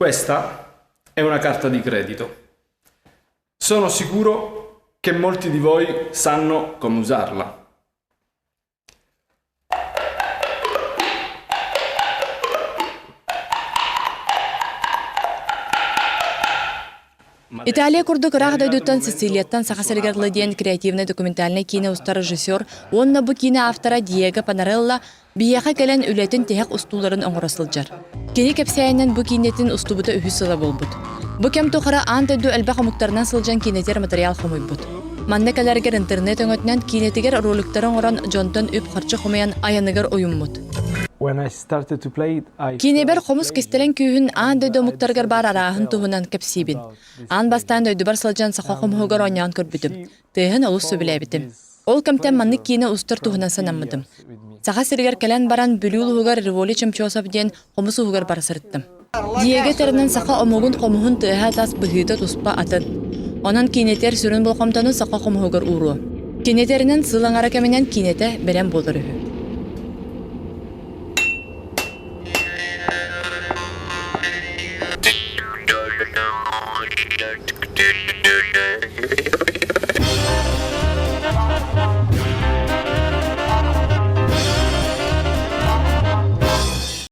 Questa è una carta di credito. Sono sicuro che molti di voi sanno come usarla. Италия курдук рагдайдуттан Сицилияттан сахасылгарлыден креативно-документальный киноустар режиссер, онна бу кино автора Диего Панарелла бияха келен үлетін техек устуларын оңырасылжар. Кені кепсайынан бу кинетин устубута үхісіла болбут. Бу кем тухара антайду әлбәқ мұқтарынан сылжан кинетер материал хомойбут. Манна кәләргер интернет өңөтнен кинетигер роликтарын оран жонтон үп харчы хомаян аяныгар ойыммут. Кинебер хомус кестелен күйін аан дөйді мұқтаргар бар арағын туғынан кепсибін. Аан бастан дөйді бар сылжан саққа хомуғығар ойнян көрбітім. Тыйхын олыс сөбілі бітім. Ол кемтен манны кине устар туғынан санаммыдым. Сақа сиргер кәлен баран бүліул хугар револи чемчосов ден хомус хугар бар сырттым. Диеге терінен сақа омуғын хомуғын тыйха тас бұхыйты туспа атын. Онан кинетер сүрін бұл қомтаны сақа хомуғығар уру. Кинетерінен сылаңара кәменен кинете берен болыр үхі.